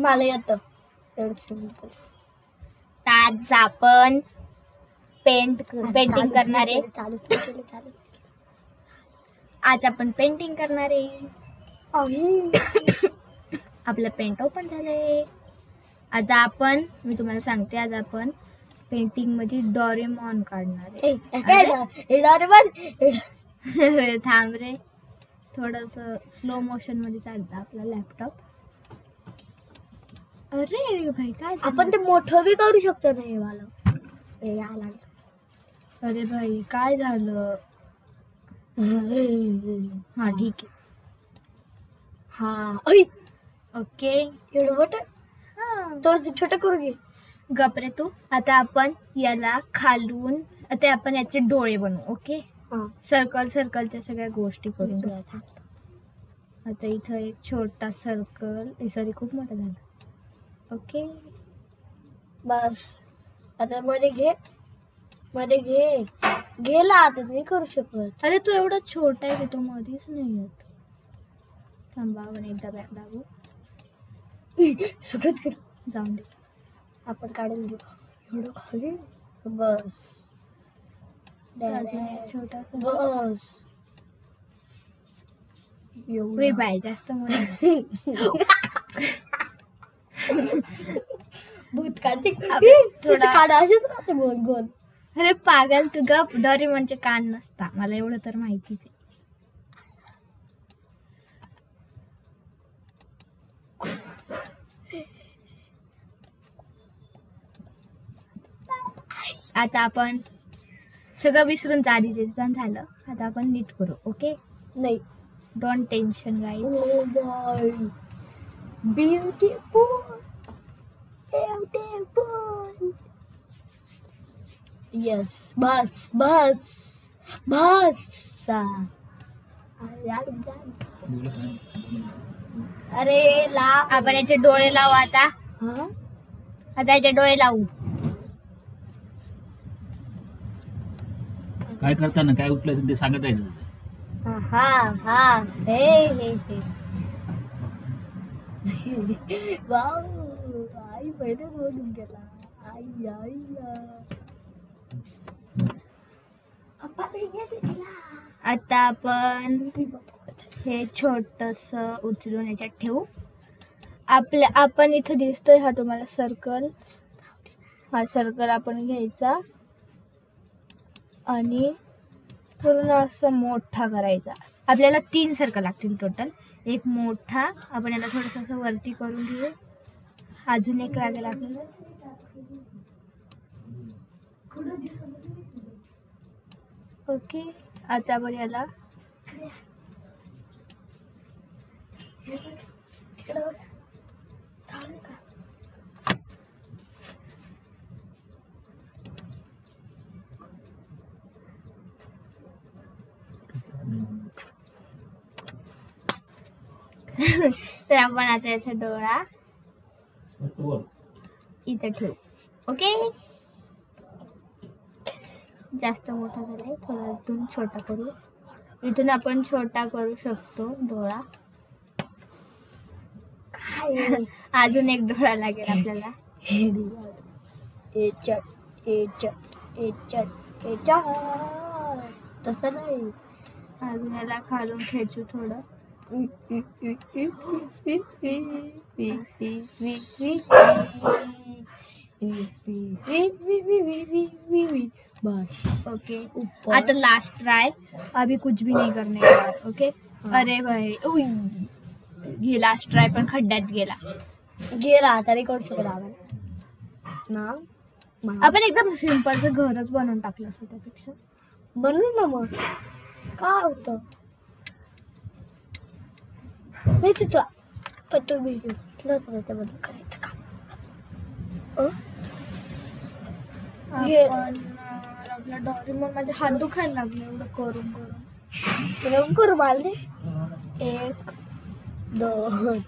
मला येतं एवढं सिंपल. आज आपण पेंटिंग करणार आहे. आज आपण पेंटिंग करणार आहे. आपलं पेंट ओपन झालंय. आता आपण मी तुम्हाला सांगते, आज आपण पेंटिंग मध्ये डोरेमॉन काढणार आहे. डोरेमॉन थांब रे, थोडस स्लो मोशन मध्ये चालतं आपला लॅपटॉप. अरे भाई काय आपण ते मोठं बी करू शकतो ना. हे वाला अरे भाई काय झालं. हा ठीक आहे. हा ओके एवढं मोठं थोडं छोटं करू घे. गपरे तू. आता आपण याला खालून आता आपण याचे डोळे बनवू. ओके सर्कल सर्कलच्या सगळ्या गोष्टी करून घ्यायच्या. आता इथं एक छोटा सर्कल सॉरी खूप मोठा झाला. ओके बस. आता मध्ये घे गेला. आता नाही करू शकत. अरे तू एवढा छोटा आहे की तो मध्येच नाही येत. थांबा आपण एकदा बॅक दाबू. सगळंच जाऊन दे आपण काढून घेऊ. एवढं खाली बस. छोटासा बस. एवढे बाय जास्त भूत काढते थोडा काढा असेच राहते गोल गोल. अरे पागल तू गप. डोरेमॉनचे कान नसता मला एवढं तर माहितीच आहे. आता आपण सगळं विसरून आधी जे झालं आता आपण नीट करू. ओके नाही don't tension guys. Beautiful beautiful. Yes बस बस बस. अरे लाव. आपण याचे डोळे लावू. आता याचे डोळे लावू. काय करताना काय उठलं ते सांगत आहे. हा हा हे वाव. आई पहिले बोलून गेला. आई आई आता आपण हे छोटस उचलून याच्यात ठेवू. आपण इथं दिसतोय हा तुम्हाला सर्कल. हा सर्कल आपण घ्यायचा आणि पूर्ण असं मोठा करायचा. आपल्याला 3 सर्कल लागतील टोटल. एक मोठा आपण याला थोडस असं वरती करून घेऊ. अजून एक लागेल आपल्याला. ओके आता आपण याला तर आपण आता याचा डोळा इथं ठेवू. ओके जास्त मोठा झालाय थोडा इथून छोटा करू. इथून आपण छोटा करू शकतो डोळा. अजून एक डोळा लागेल आपल्याला. तसं नाही अजून याला खालून खेचू थोडं. ओके आता लास्ट ट्राय. अभी कुछ भी नहीं करने का. ओके अरे भाई घे लास्ट ट्राय पण खड्ड्यात गेला तरी करू शकतो आपण. एकदम सिंपलचं घरच बनवून टाकलं असतं त्यापेक्षा. बनवू ना मग काय होतं माहिती तुला. पत्र व्हिडिओ त्याबद्दल करायचं का. आपला डोरेमॉन माझे हात दुखायला लागले एवढं करून करून. करू माल दे. 1 2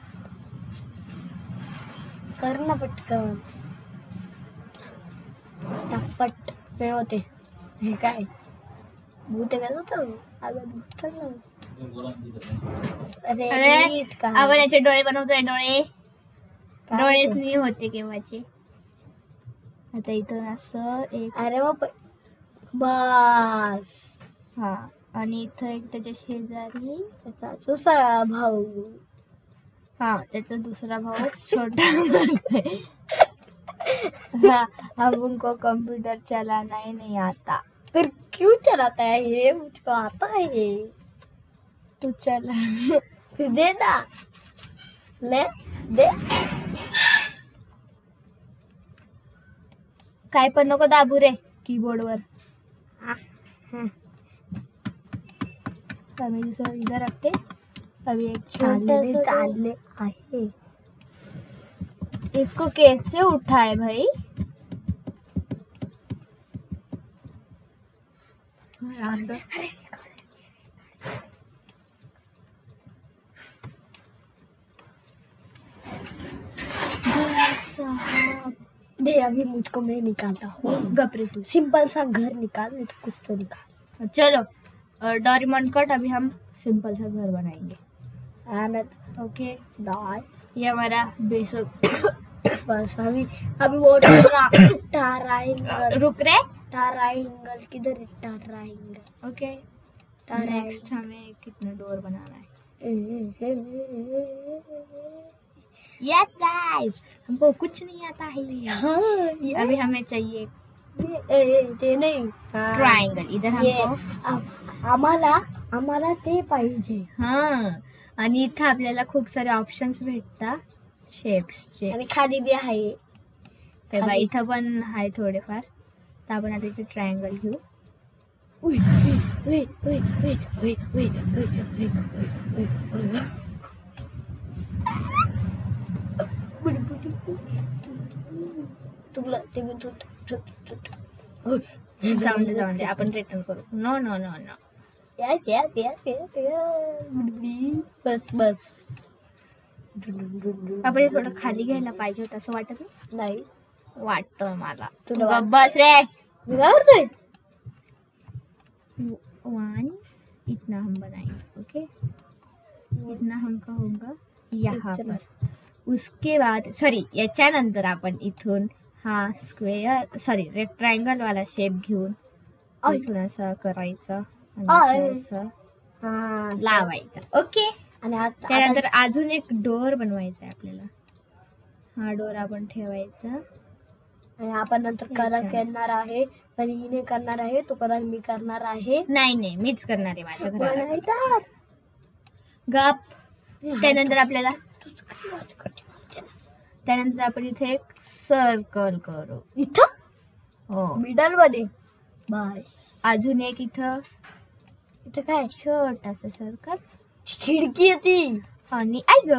कर ना पटकन. पट नाही होते. हे काय भूत आहे का तो. अरे आपण याचे डोळे बनवतोय. डोळे डोळेच नाही होते केव्हाचे. आता इथं असं एक, अरे बस. हा, आणि इथं एक त्याच्या शेजारी त्याचा दुसरा भाऊ. हा, त्याचा दुसरा भाऊ छोटा हाँ, अब उनको कंप्यूटर चलाना ही नहीं आता. फिर क्यों चलाता है ये? मुझको आता है ये. तू चला. फिर दे ना. ले दे. काय पण नको दाबू रे कीबोर्डवर. अभी इधर रखते. अभी एक चालले छोटा आहे. इसको कैसे उठाए भाई? दे अभी मुझको, मैं निकालता हूँ. गपरे तू. सिंपल सा घर निकाल, नहीं तो कुछ तो निकाल. चलो डोरेमोन कट. अभी हम सिंपल सा घर बनाएंगे. ओके डाल. ये हमारा बेसिक. बस अभी वो ट्रायंगल. रुक रे. ट्रायंगल किधर है? ट्रायंगल. ओके, नेक्स्ट हमें कितना डोर बनाना है. यस गाइस, हमको कुछ नहीं आता है. अभी हमें चाहिए ते नाही ट्रायंगल. इधर हमको आम्हाला ते पाहिजे. हा, आणि इथं आपल्याला खूप सारे ऑप्शन्स भेटतात शेप्सचे. आणि खाली बी आहे. तेव्हा इथं पण आहे थोडेफार. तर आपण आता इथे ट्रायंगल घेऊ. तुला ते जाऊन दे आपण रिटर्न करू. No no no no. बस आपण हे थोडं खाली घ्यायला पाहिजे होतं असं वाटत नाही. वाटतं मला. तुला तू बस रे. नाही. वन इतना हम बनाएंगे. ओके, इतना हमका होगा यहाँ पर. उसके बाद याच्यानंतर आपण इथून हा स्क्वेअर रेक्टँगल वाला शेप घेऊन इथून असं करायचं आणि असं लावायचा. ओके, आणि त्यानंतर अजून एक डोर बनवायचा आहे आपल्याला. हा डोर आपण ठेवायचा. आणि आपण नंतर कलर करणार आहे. पण हिने करणार आहे, तो कलर मी करणार आहे. नाही मीच करणार आहे माझ्या घरात. गप. त्यानंतर आपण इथे एक सर्कल करू. इथं हो, मिडल मध्ये. बस अजून एक इथं काय छोटासा सर्कल. खिडकी आहे ती. आणि आई ग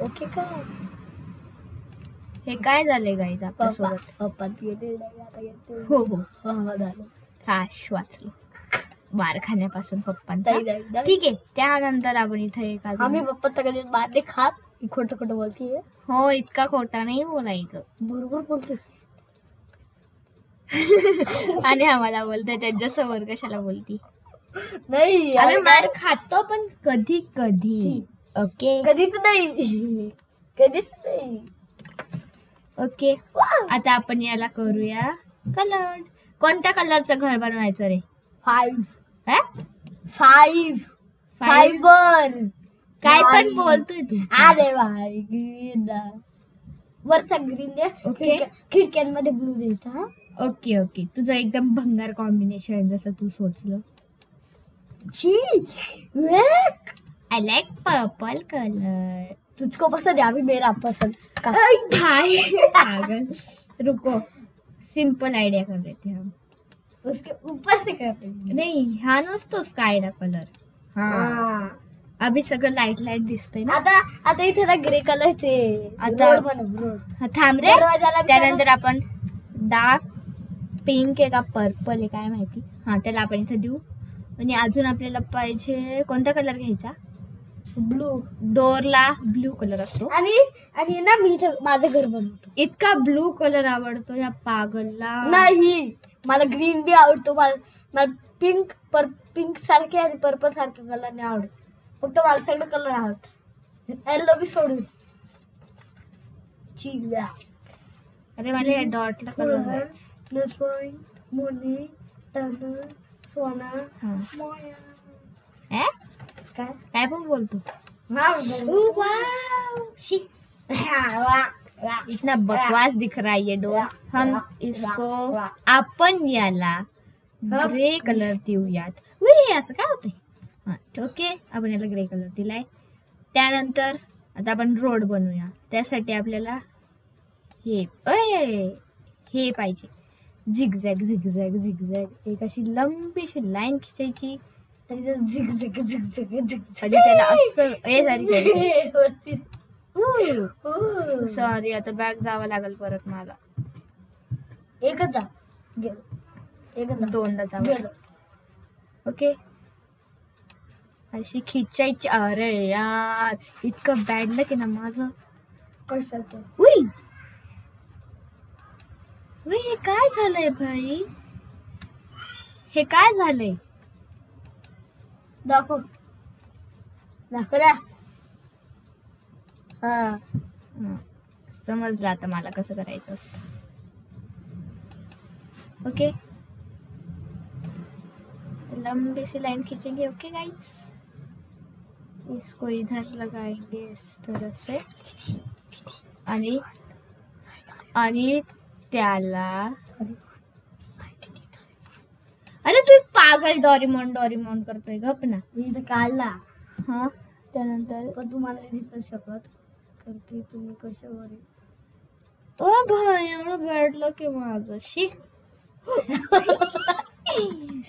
ओके का? हे काय झालंय गाईज आपल्यासोबत? पप्पा गेले नाही आता येते. हो हो, झालं. काश वाचलो मार खाण्यापासून पप्पांचा. ठीक आहे, त्यानंतर आपण इथे एक आम्ही पप्पा कधी मार नाही खात. खोटं खोटं बोलतीये. हो, इतका खोटा नाही बोलायचं. बरोबर बोलते. आणि आम्हाला बोलतोय त्यांच्यासमोर कशाला बोलती? नाही, आम्ही मार खातो पण कधी कधी. ओके, कधीच नाही. ओके. आता आपण याला करूया कलर. कोणत्या कलरचं घर बनवायचं रे? 5 फायबर. काय पण बोलतोय तू? अरे भाई ग्रीन. वरचा ग्रीन दे. ओके, खिडक्यांमध्ये ब्लू द्यायचा. Okay okay. तुझं एकदम भंगार कॉम्बिनेशन जसं तू सोचलं. I like purple colour. तुझको पसंद है? अभी मेरा पसंद. पागल. रुको, सिंपल आइडिया कर लेते हम. उसके ऊपर से करते नहीं, हा नसतो स्कायला कलर. हा, अभी सगळं लाईट लाईट दिसतंय ना. आता इथे ना ग्रे कलरचे आता रोड बनव. थांब रे. दरवाजाला त्यानंतर आपण डार्क पिंक आहे का पर्पल आहे काय माहिती. हा, त्याला आपण इथे देऊ. आणि अजून आपल्याला पाहिजे कोणता कलर घ्यायचा? ब्लू. डोरला ब्लू कलर असतो. आणि ना मी माझं घर बनवतो. इतका ब्लू कलर आवडतो या पागलला. नाही, मला ग्रीन बी आवडतो. मला पिंक सारखे आणि पर्पल सारखे कलर नाही आवडत. फक्त मला सगळे कलर आवडत. येलो बी सोडून. चिल्या अरे मला या डॉटला कलर मोने टर्नर सोना हा. मोया. काय काय पण बोलतो. इतना बकवास दिख रहा है ये डोर. हम इसको आपण याला ग्रे कलर देऊयात. उई, असं काय होतंय. हा ओके, आपण याला ग्रे कलर दिलाय. त्यानंतर आता आपण रोड बनवूया. त्यासाठी आपल्याला हे पाहिजे. झिगझॅग झिगझॅग झिगझॅग एक अशी लंबीशी लाईन खिचायची. त्याला असं सॉरी आता बॅग जावं लागेल परत मला. एकदा गेलो दोनदा जावं. ओके, अशी खिचायची. अरे यार इतकं बॅड लक आहे ना माझं. कशाचं? उई उई, हे काय झालंय भाई. हे काय झालंय. दाखव ना. हा, समजलं आता मला कसं करायचं असतं. ओके, लंबी सी लाइन खींचेंगे. ओके गाइस, इसको इधर लगाएंगे इस तरह से. आणि त्याला अरे तू पागल डोरेमॉन करतोय. गप ना. मी इथं काढला. हा, त्यानंतर पण तुम्हाला नाही दिसू शकत करते तुम्ही कशावर. ओ भाई एवढं बॅडलं की माझं. शी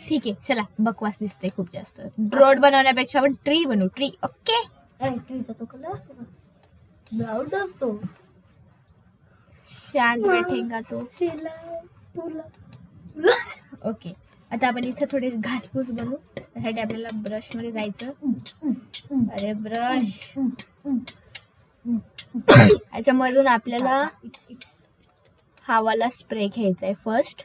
ठीक आहे चला, बकवास दिसते खूप जास्त. रोड बनवण्यापेक्षा आपण ट्री बनवू. ट्री. ओके, ट्रीचा तो कलर असतो का? ब्राऊन असतो. शांत बैठेगा तो. तुला ओके, आता आपण इथे थोडे घासपूस बनवू. त्यासाठी आपल्याला ब्रश मध्ये जायचं. अरे ब्रश, याच्यामधून आपल्याला हा वाला स्प्रे घ्यायचा आहे फर्स्ट.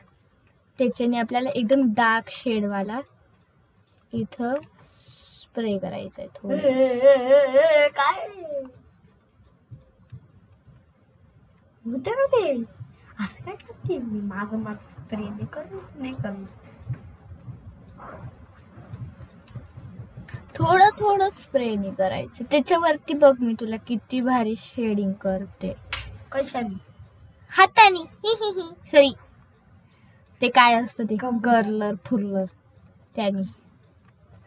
त्याच्याने आपल्याला एकदम डार्क शेड वाला इथं स्प्रे करायचा आहे थोडं. काय होतं का ते? असं काय करते मी? मागं स्प्रे नाही करू. थोडं स्प्रेने करायचं. त्याच्यावरती बघ मी तुला किती भारी शेडिंग करते. कशाने? हाताने. सॉरी, ते काय असतं ते कर्लर फुर्लर त्याने.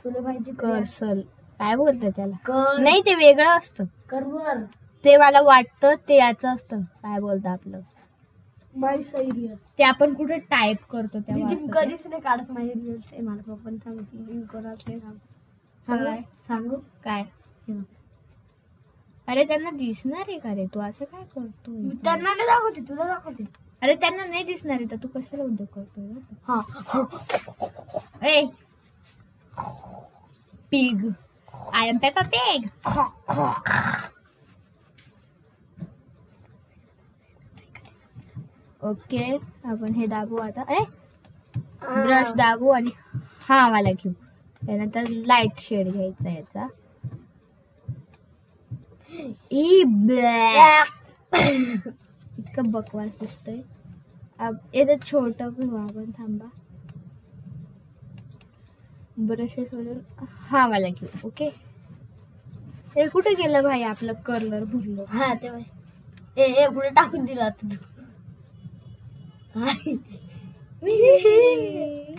तुला माहिती कर्सल काय बोलतात त्याला. कर नाही, ते वेगळं असतं. कर्वर ते मला वाटतं ते याचं असतं. काय बोलतं आपलं बाय सिरियस. ते आपण कुठे टाईप करतो तेव्हा मी असतं ते. कधीच नाही काढत माझे रिअल्स. आहे मला पप्पाने सांगितलं लिंक कोणाच नाही काय? सांगू काय. अरे त्यांना दिसणार आहे का रे तू असं काय करतो. मी त्यांना नाही दाखवते, तुला दाखवते. अरे त्यांना नाही दिसणार आहे तर तू कशाला उद्योग करतोय. हा a pig, I am Peppa pig. Okay, आपण हे दाबू आता. ब्रश दाबू आणि हा वाला घेऊ. त्यानंतर लाईट शेड घ्यायचा याचा. इतकं बकवास दिसतंय. याचं छोट घेऊ आपण. थांबा, ब्रश सोडून हा वाला घेऊ. ओके, हे कुठे गेलं भाई आपलं कर्लर भरलं. हा ते ए कुठे टाकून दिला आता तू.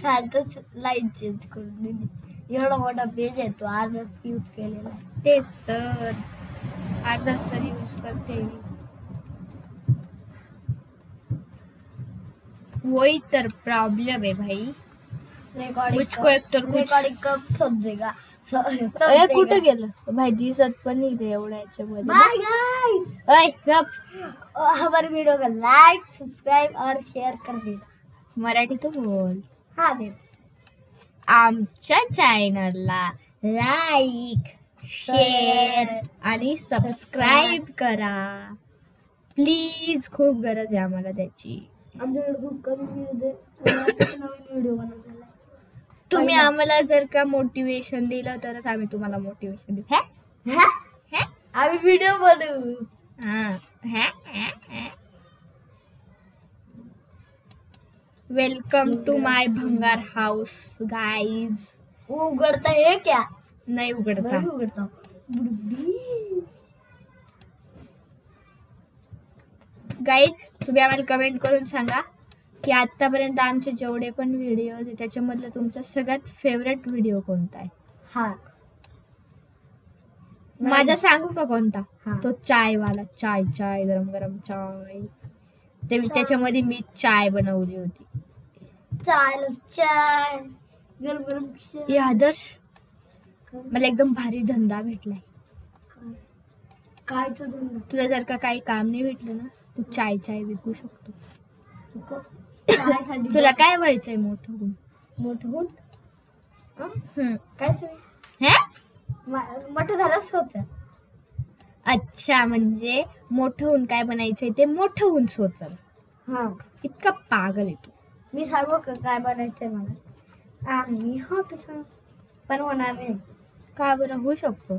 खालतच लाईन चेंज करून दिली. एवढा मोठा पेज आहे तो आजच यूज केलेला. तेच तर अर्धाच तर यूज करते मी. वही तर प्रॉब्लम है भाई. मुझको एक तर रिकॉर्डिंग कब समजेगा? कुठे गेलं भाई? दिसत पण नाही ते एवढ्या याच्यामध्ये. बाय गाइस, हमारे वीडियो को लाइक सब्सक्राइब और शेयर कर देना. मराठी तो बोल. हा दे. आमच्या चॅनलला लाईक शेअर आणि सबस्क्राईब करा प्लीज. खूप गरज आहे आम्हाला त्याची. आमच्याकडे खूप कमी व्ह्यूज आहे. नवीन व्हिडिओ बनवलेला आहे. तुम्ही आम्हाला जर का मोटिवेशन दिलं तरच आम्ही तुम्हाला मोटिवेशन देऊ. आम्ही व्हिडिओ बनवू. वेलकम टू माय भंगार हाऊस गाईज. उघडता हे क्या नाही उघडता. नाही उघडता. गाईज तुम्ही आम्हाला कमेंट करून सांगा की आतापर्यंत आमचे जेवढे पण व्हिडिओ आहे त्याच्यामधला तुमचा सगळ्यात फेवरेट व्हिडिओ कोणता आहे. हा माझा सांगू का कोणता. हा. तो चाय वाला. चाय चाय गरम गरम चाय. त्याच्यामध्ये मी चाय बनवली होती. चाय चाय गरम गरम चाय. हे आदर्श मला एकदम भारी धंदा भेटलाय. काय तो धंदा? तुला जर का काही काम नाही भेटलं ना तू चाय चाय विकू शकतो. चायसाठी तुला काय व्हायचंय मोठं होऊन. मोठं होऊन काय तुम्ही हे मोठं झालंच होतं. अच्छा म्हणजे मोठं होऊन काय बनायचंय ते मोठं होऊन सोचल. हा इतका पागल आहे तू. मी सांगू का काय बनायचंय मला. आम्ही हो तसं पण होणार नाही. का बरं होऊ शकतो.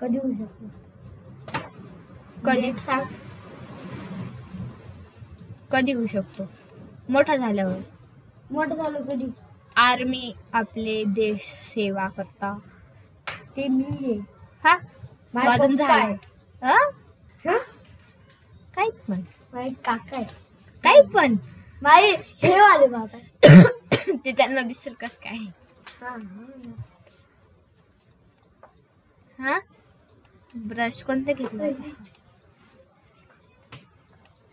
कधी होऊ शकतो. कधी Date सांग. कधी होऊ शकतो. मोठा झाल्यावर. मोठं झालं कधी. आर्मी आपले देश सेवा करता. ते मी आहे. हा माझा वाजून पप्पा झालं. आहे. हा? हा? काय पण माझे काका आहे. काय पण माझे हे वाले बाबा. ते त्यांना दिसेल कस काय. हा हा ब्रश कोणतं घेतलं.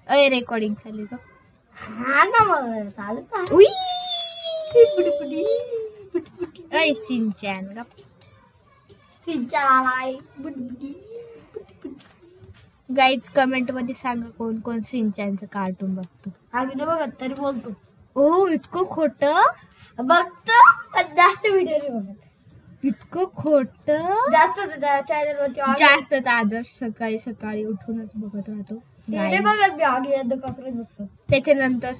अय रेकॉर्डिंग चालू का. हा ना मग चालत आहे. उई बुडबुडी बुडबुडी अय सिंचन का. सिंचन आलाय. बुडबुडी बुडबुडी. गाईज कमेंट मध्ये सांगा कोण कोण सिंचनचं कार्टून बघतो. आम्ही नाही बघत तरी बोलतो. ओ इतकं खोट. बघतो पण जास्त व्हिडिओ नाही बघत. इतकं खोट. जास्त चॅनल वरती जास्त तर आदर्श सकाळी सकाळी उठूनच बघत राहतो. नाही बघत मी आगी कपडे बघतो. त्याच्यानंतर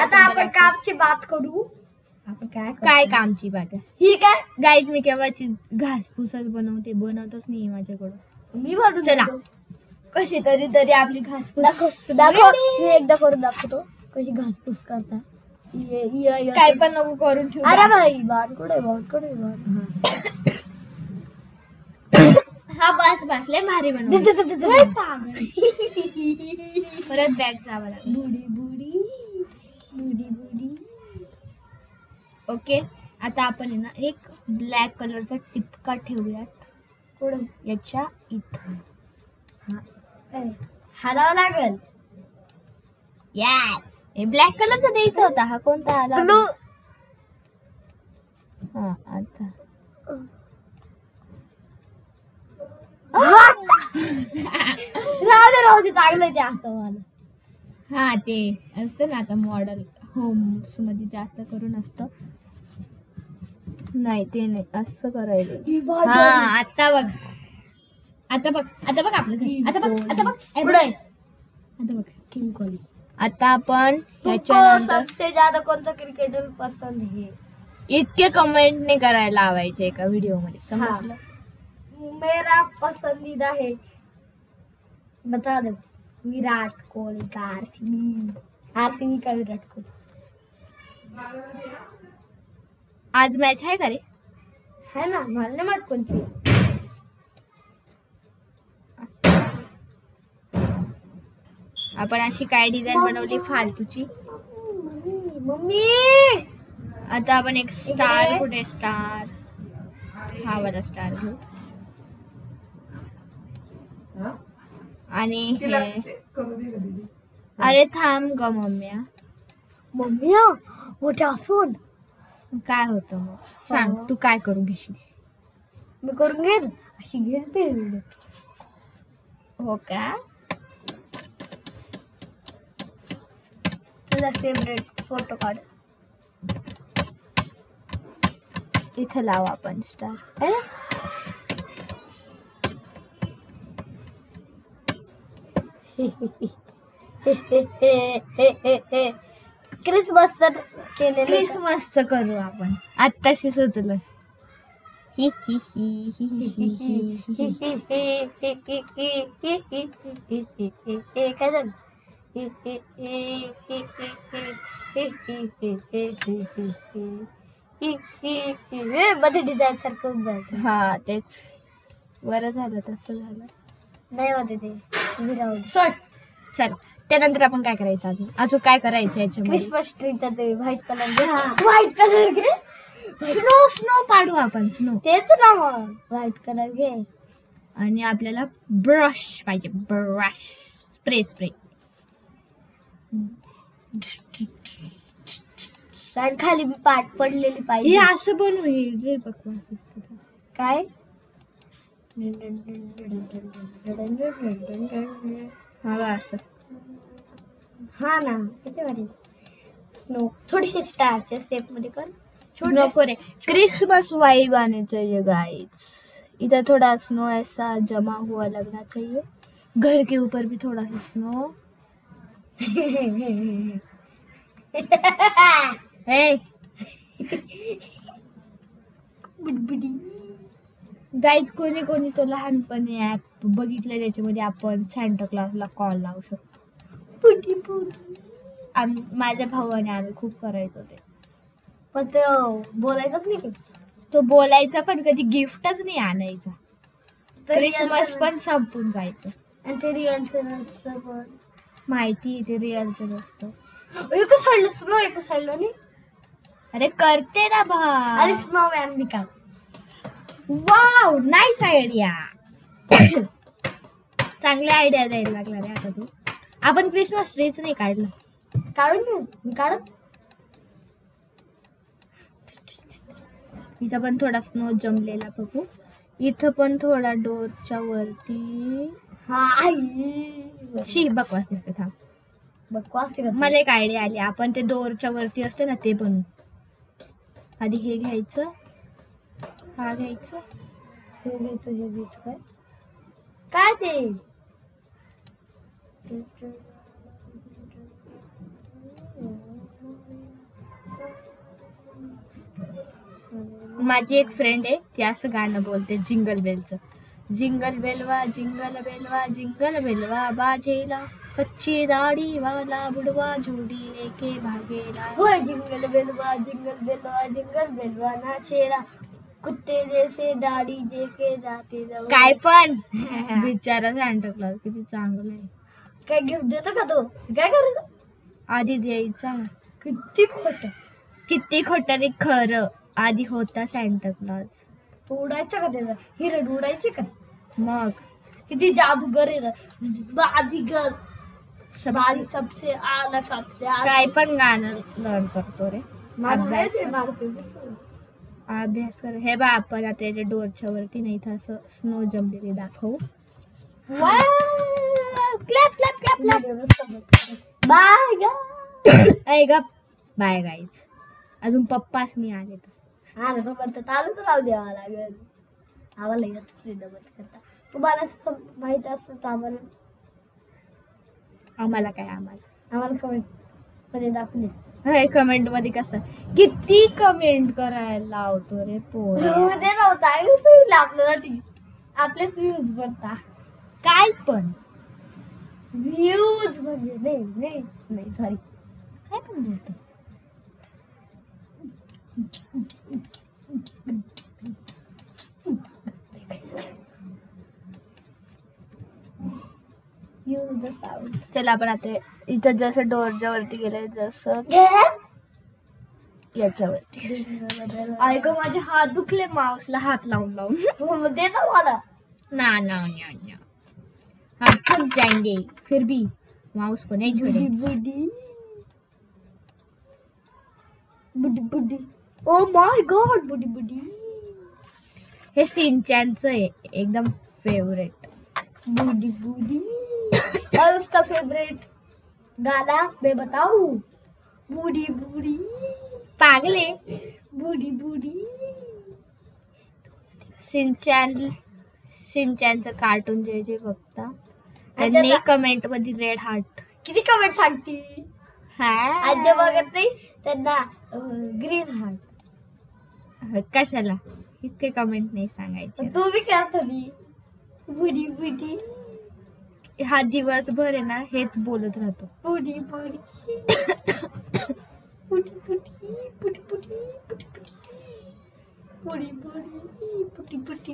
आता आपण कामची बात करू. आपण काय कामची बात आहे ही काय. गाईज मी केव्हाची घासपूसच बनवतच नाही माझ्याकडून. मी बनवून चला. देतो. कशी तरी आपली घासपूस दाखव मी एकदा करून दाखवतो कशी घासपूस करता. काय पण नको करून ठेवू. अरे भाई बाण कुठे बाण. हा बस लय भारी बनव. परत बॅग जावं लागलं. बुडी बुडी बुडी बुडी. ओके आता आपण आहे ना एक ब्लॅक कलरचा टिपका ठेवूयात कुठे याच्या इथं. हलावं लागेल. यस हे ब्लॅक कलरचा द्यायचा होता. हा कोणता आला. ब्लू. हा आता राहू दे चांगलं ते असतं मला. हा ते असतं ना आता मॉडेल होम्स मध्ये जास्त करून असतं. नाही ते नाही असं करायचं. हा आता बघ आपलं घर. आता बघ किंग कोहली. आता आपण याच्यानंतर सबसे ज्यादा कोणता क्रिकेटर पसंद है. इतके कमेंट नाही करायला लावायचे एका व्हिडिओ मध्ये. समजलं. मेरा पसंदीदा है बता दो. विराट कोहली का. आरसीबी का विराट कोहली. आज मॅच आहे का रे. है ना मला नाही माहित कोणती. आपण अशी काय डिझाईन बनवली फालतूची. मम्मी आता आपण एक स्टार. कुठे स्टार. हा वाला स्टार घेऊ आणि अरे थांब ग मम्म्या. मोठ्या असून काय होतं मग सांग. तू काय करून घेशील. मी करून घेईन अशी घेईन ते. हो का. तुझा फेवरेट फोटो काढ. इथं लाव आपण स्टार. क्रिसमस केलेलं क्रिसमसचं करू आपण. आत्ताशी सुचलं. काय झालं मध्ये डिझाईन सारखं जायचं. हा तेच बरं झालं तसं झालं. नाही होते ते विरावून सोड. चल त्यानंतर आपण काय करायचं अजून काय करायचं याच्यामध्ये? क्रिसमस ट्रीचा ते व्हाईट कलर घे. स्नो पाडू आपण. स्नो तेच ना मग व्हाईट कलर घे. आणि आपल्याला ब्रश पाहिजे. ब्रश स्प्रे खाली पाठ पडलेली हे पाहिजे. असं बनवू. हे बकवास दिसतं. काय हा असं. हा ना किती भारी. स्नो थोडीशी स्टारच्या शेप मध्ये कर. नको रे. क्रिसमस वाइब आने चाहिए गाइस. इधर थोड़ा स्नो ऐसा जमा हुआ लगना चाहिए. घर के ऊपर भी थोड़ा सा स्नो. गाईज कोणी कोणी तो लहानपणी ऍप बघितलं त्याच्यामध्ये आपण सॅन्टा क्लॉजला कॉल लावू शकतो. माझ्या भावाने आम्ही खूप करायचो ते. पण ते बोलायचंच नाही. तो बोलायचा पण कधी गिफ्टच नाही आणायचा. क्रिसमस पण संपून जायचं. आणि ते रिअलचं नसतं पण माहिती ते रिअलचं नसतं. एकच साईडला स्नो एकच साईडला नाही. अरे करते ना भा. अरे स्नो मॅम निकाल. Wow nice idea. चांगली आयडिया द्यायला लागला रे आता तू. आपण क्रिसमस ट्रीच नाही काढलं. काढून घेऊ. मी काढत. इथं पण थोडा स्नो जमलेला बघू. इथं पण थोडा डोरच्या वरती. शी बकवास दिसते. थांब बकवास. मला एक आयडिया आली. आपण ते डोरच्या वरती असते ना ते बनवू. आधी हे घ्यायचं. हा घ्यायचं. हे घ्यायचं काय ते माझी एक फ्रेंड आहे ती असं गाणं बोलते जिंगल बेलचं. जिंगल बेलवा जिंगल बेलवा जिंगल बेलवा बाजेला कच्ची दाढ़ी वाला बुढ़वा झोड़ी लेके भागेला. होय जिंगल बेलवा नाचेला कुत्ते जैसे दाढ़ी देके जाते जाऊ. काय पण बिचारा सॅन्टा क्लॉज किती चांगला आहे. काय गिफ्ट देतो का तो? काय करायचं? आधी द्यायचा. किती खोट रे खरं. आधी होता सॅन्टा क्लॉज. उडायचं का त्याचा? हिरण उडायची का? मग किती जादूगर आहे. बाजीगर सबसे आला सबसे काय पण गाणं लर्न करतो रे. अभ्यास कर. हे बा आपण आता याच्या डोरच्या वरती नाही तर असं स्नो जमलेली दाखवू. Clap clap clap clap. Bye bye guys. अजून पप्पाच नाही आले तर. हा ना तो म्हणतो चालूच राहू द्यावा लागेल. आम्हाला येत फ्रीडम करता. तुम्हाला माहित असतं आम्हाला काय आम्हाला कमेंट मध्ये दाखवले. कमेंट मध्ये कसं किती कमेंट करायला लावतो रे पोर. उद्या नव्हता आपल्याला आपलेच व्ह्यूज करता. काय पण व्ह्यूज म्हणजे नाही सॉरी काय पण बोलतो. चला आपण आता इथं जसं डोरच्या वरती गेलंय जसं याच्यावरती. ऐक माझे हात दुखले माऊसला हात लावून लावून. दे ना मला. ना हाथ थक जाएंगे फिर भी माउस को नहीं छोड़ेंगे. बुडी ओ माय गॉड बुडी. हे सिंचनचं आहे एकदम फेवरेट. बुडी और उसका फेवरेट गाना मैं बताऊं. बुडी पागले. बुडी सिंचनचं कार्टून जे बघता त्यांनी कमेंट मध्ये रेड हार्ट. किती कमेंट सांगती. आणि जे बघत नाही त्यांना ग्रीन हार्ट. कशाला इतके कमेंट नाही सांगायचे. तू बी करत होती बुडी बुडी हा दिवसभर आहे ना हेच बोलत राहतो. बुडी बुडी बुडी बुडी बुडी बुडी बुडी बुडी बुडी बुडी.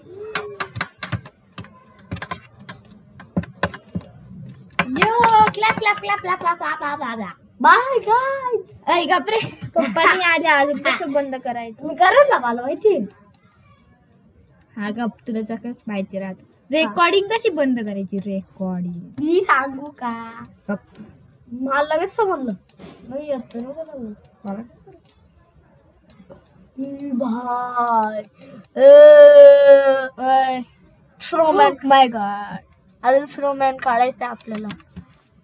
Yo clap clap clap clap clap clap clap. Bye guys. अय गपरे पप्पानी आल्या अजून कसं बंद करायचं. मी करेल ना मला माहिती. हा गप तुला जगच माहिती राहत. रेकॉर्डिंग कशी बंद करायची. रेकॉर्डिंग मी सांगू का. गप. मला लगेच समजलं. नाही येत नव्हतं समजलं मला. भाई स्नोमॅन. माय गॉड अजून स्नोमॅन काढायचं आपल्याला.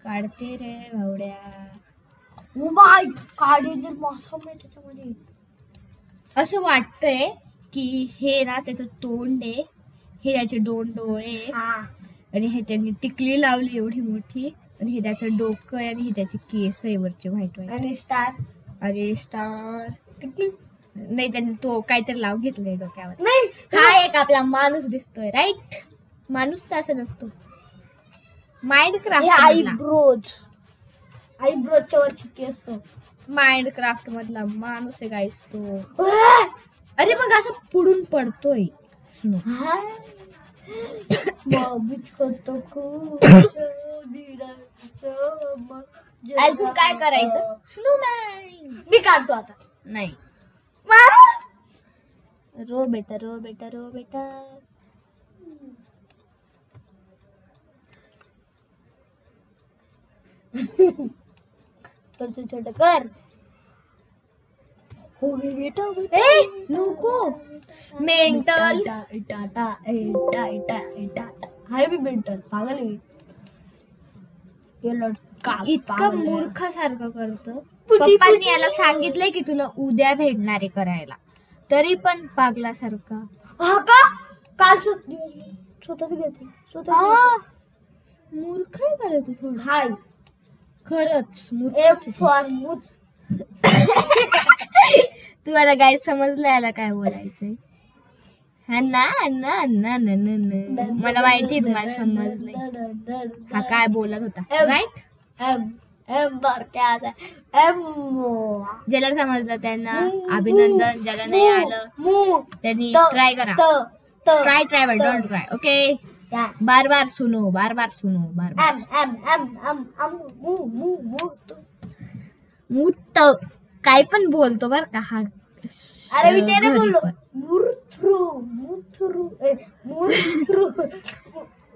काढते रे भावड्या. बाय काढायचे मौसम आहे त्याच्यामध्ये. असं वाटतंय की हे ना त्याचं तोंड आहे. हे त्याचे दोन डोळे आणि हे त्यांनी टिकली लावली एवढी मोठी. आणि हे त्याचं डोकं आहे आणि हे त्याचे केस आहे वरचे व्हाईट व्हाईट. आणि स्टार. अरे स्टार टिकली नाही त्यांनी तो काहीतरी लाव घेतलंय डोक्यावर. नाही हा एक आपला माणूस दिसतोय राईट. माणूस तर असं नसतो. माइंडक्राफ्ट आयब्रोजच्या वरची केस. माइंडक्राफ्ट मधला माणूस आहे गाईस तो. अरे मग असं पुढून पडतोय स्नो. अजून काय करायचं. स्नोमॅन मी काढतो आता. नाही. रो बेटा रो बेटा रो बेटा. छोट छोट कर. हो बेटा ए नको मेंटल. टाटा एटा एटा एटा हाय मी मेंटल पागल आहे. इतकं मूर्खासारखं करतो. पप्पांनी याला सांगितलंय की तुला उद्या भेटणारे करायला तरी पण पागलासारखा. हा का काल स्वतःच घेते स्वतः. मूर्ख आहे का रे तू थोडं. हाय खरंच एफ फॉर मूत. तुम्हाला काय समजलं याला काय बोलायचंय. हा ना ना ना ना ना मला माहितीये तुम्हाला समजलंय. हा काय बोलत होता राईट. एम एम बार क्या आता एम. ज्याला समजलं त्यांना अभिनंदन. ज्याला नाही आलं त्यांनी ट्राय करा. Try try but don't try. Okay बार बार सुनो बार बार सुनो बार बार. एम एम एम एम मू मू मू. मूत काय पण बोलतो बर का हा. अरे मी त्याने बोललो मुर्थ्रू मुर्थ्रू मुर्थ्रू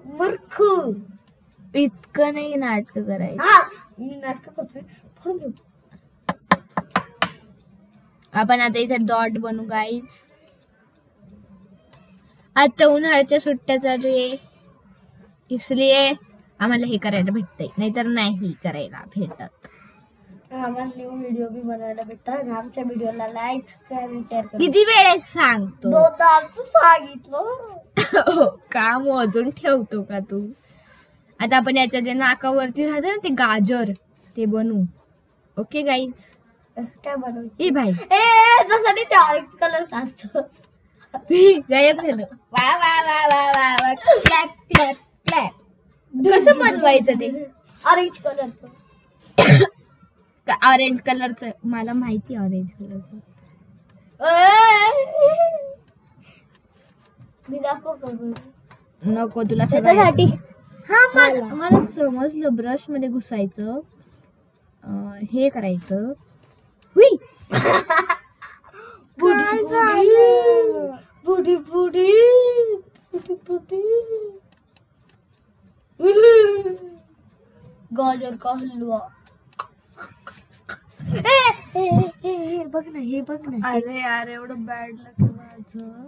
मुर्खू. इतकं नाही नाटक करायचं. हा मी नाटक करतोय. आपण आता इथे डॉट बनवू गाईज. आता उन्हाळ्याच्या सुट्ट्या चालू आहे इसलिए आम्हाला हे करायला भेटतंय नाहीतर नाही करायला भेटत. आम्हाला न्यू व्हिडिओ बी बनायला भेटतात आणि आमच्या व्हिडिओला लाईक सबस्क्राईब शेअर करा. किती वेळेस सांगतो. दोनदा सांगितलं. काम अजून ठेवतो का तू. आता आपण याच्या जे नाकावरती राहतं ना ते गाजर ते बनवू. Okay guys. काय बनवू. ए भाई जसं नाही ते ऑरेंज कलर असतं. गायब झालं. वा वा वा वा वा वा. Clap clap clap. कसं बनवायचं ते. ऑरेंज कलरचं. ऑरेंज कलरचं मला माहिती. ऑरेंज कलरचं मी दाखव. नको तुला सगळ्यासाठी. हा मला समजलं. ब्रश मध्ये घुसायचं हे करायचं. हुई बुडी बुडी बुडी बुडी. गाजर का हलवा. बघ ना हे बघ ना. अरे यार एवढं बॅड लक माझं.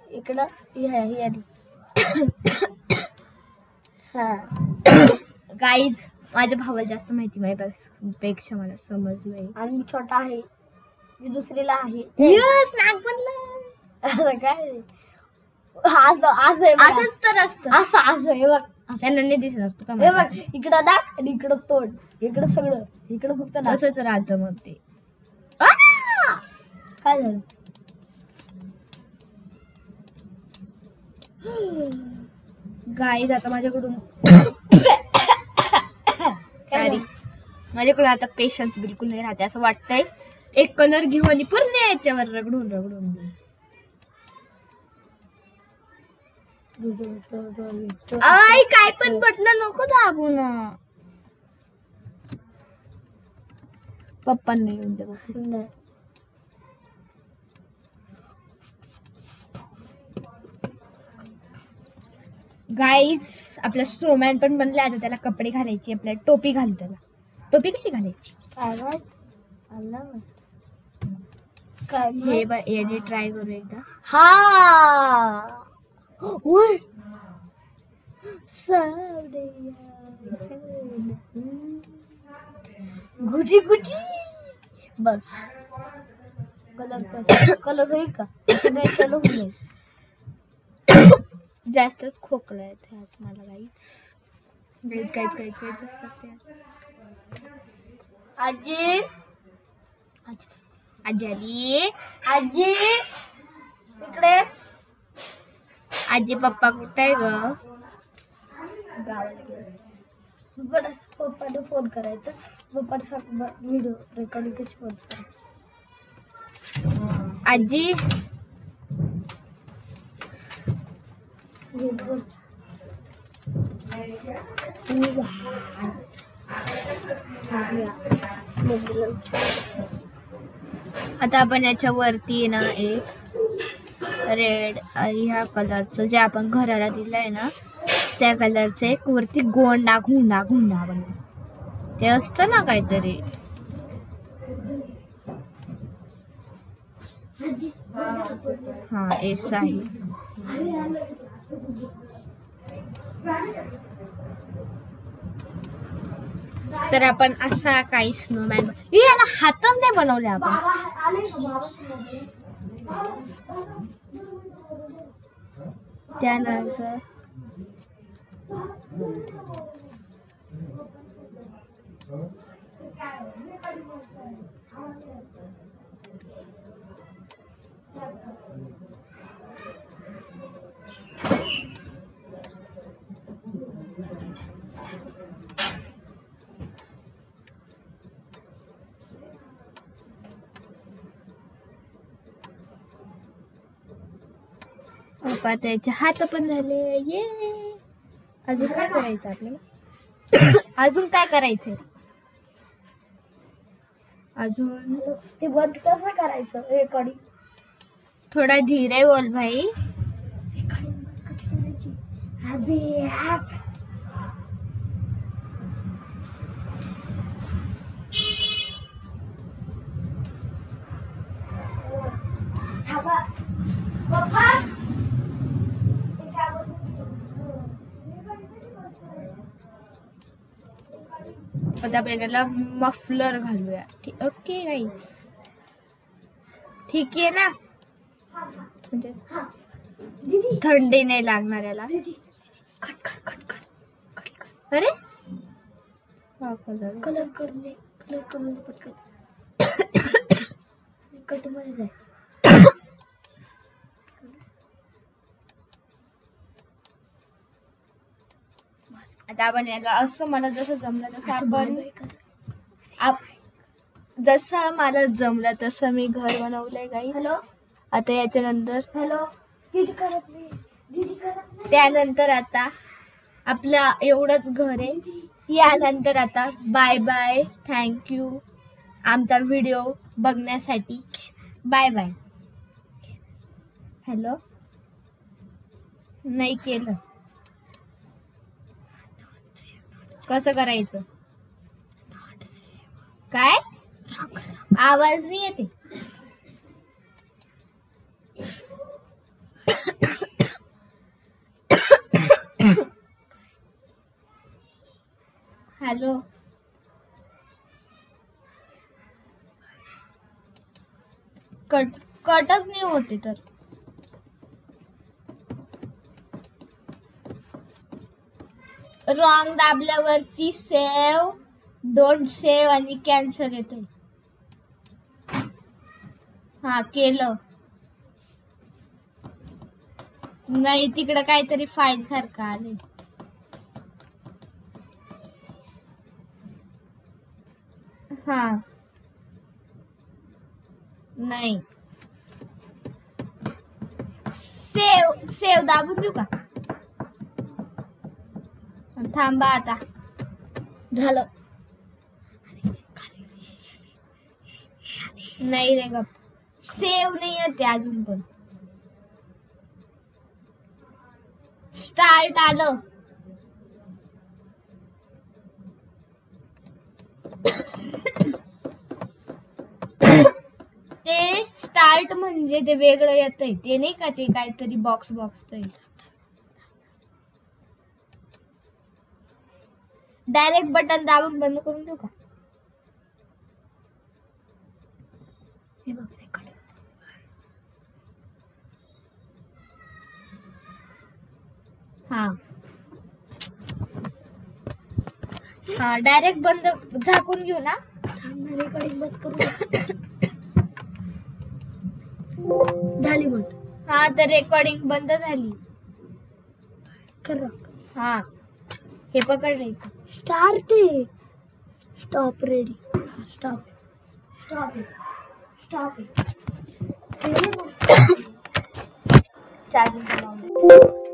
इकडं हे गाईज माझ्या भावाला जास्त माहिती माझ्यापेक्षा मला समजलंय. आणि मी छोटा आहे. मी दुसरीला आहे. यस नाक बनलं. काय असंच तर असतं. असं असं हे बघ. त्यांना नाही दिसत असतो का. हे बघ इकडं नाक आणि इकडं तोंड. इकडं सगळं इकडं फक्त नाक. तसंच राहतं मग ते. काय झालं? गाईज आता माझ्याकडून सॉरी, माझ्याकडे आता पेशन्स बिलकुल नाही राहते. असं वाटतंय एक कलर घेऊ आणि पूर्ण याच्यावर रगडून रगडून देऊ. आई काय पण बटन नको दाबू ना. पप्पांना येऊन दे बघ. गाईज आपला स्नोमॅन पण बनले. आता त्याला कपडे घालायचे. आपल्याला टोपी घालू. त्याला टोपी कशी घालायची? हे ट्राय करू एकदा. हा गुटी गुटी बस. कलर होईल का? नाही चलो होईल. जास्तच खोकला येते आज मला. गाईज करते आजी आजी आजी इकडे. आजी पप्पा कुठे आहे ग? गावाला गेले. पप्पाने फोन करायचा. पप्पा व्हिडिओ रेकॉर्डिंग कशी फोन करायचं. आजी आता आपण याच्या वरती ना एक रेड आणि ह्या कलरचं जे आपण घराला दिलंय ना त्या कलरचं एक वरती गोंडा घुंडा बनवू. ते असतं ना काहीतरी. हा ऐसा आहे. तर आपण असा काही स्नोमॅन याला हातच नाही बनवले आपण. त्यानंतर त्याचे हात पण झाले. ये अजून काय करायचं आपल्याला? अजून काय करायचंय? अजून ते बंद कसं करायचं रेकॉर्डिंग? थोडा धीरे बोल भाई. आता आपल्याला मफलर घालूया. ओके गाईज, ठीक आहे ना? म्हणजे थंडी नाही लागणार याला. अरे हा कलर करून दे पटकन. कट मध्ये जाय. आता आपण याला असं मला जसं जमलं तसं जसं मला जमलं तसं मी घर बनवलंय गाईज. हॅलो आता याच्यानंतर हॅलो दीदी करत नाही. त्यानंतर आता आपलं एवढंच घर आहे. यानंतर आता बाय बाय. थँक्यू आमचा व्हिडिओ बघण्यासाठी. Bye bye. हॅलो नाही केलं. कसं करायचं? काय आवाज नाही येते? हॅलो कटच नाही होते. तर रॉंग दाबल्यावरती सेव डोंट सेव्ह आणि कॅन्सल येतोय. हा केलं. नाही तिकडं काहीतरी फाईल सारखं आले. हा नाही सेव दाबून देऊ का? थांबा आता झालं. नाही रे गप. सेव नाही येते अजून पण. स्टार्ट आलं. ते स्टार्ट म्हणजे ते वेगळं येतंय ते नाही का, ते काहीतरी बॉक्स डायरेक्ट बटन दाबून बंद करून देऊ का? हे बघ हा डायरेक्ट बंद झाकून घेऊ ना. रेकॉर्डिंग बंद करू. झाली बंद. हा तर रेकॉर्डिंग बंद झाली. कर. हा हे पकड रे. स्टार्ट आहे. Stop ready. Stop charging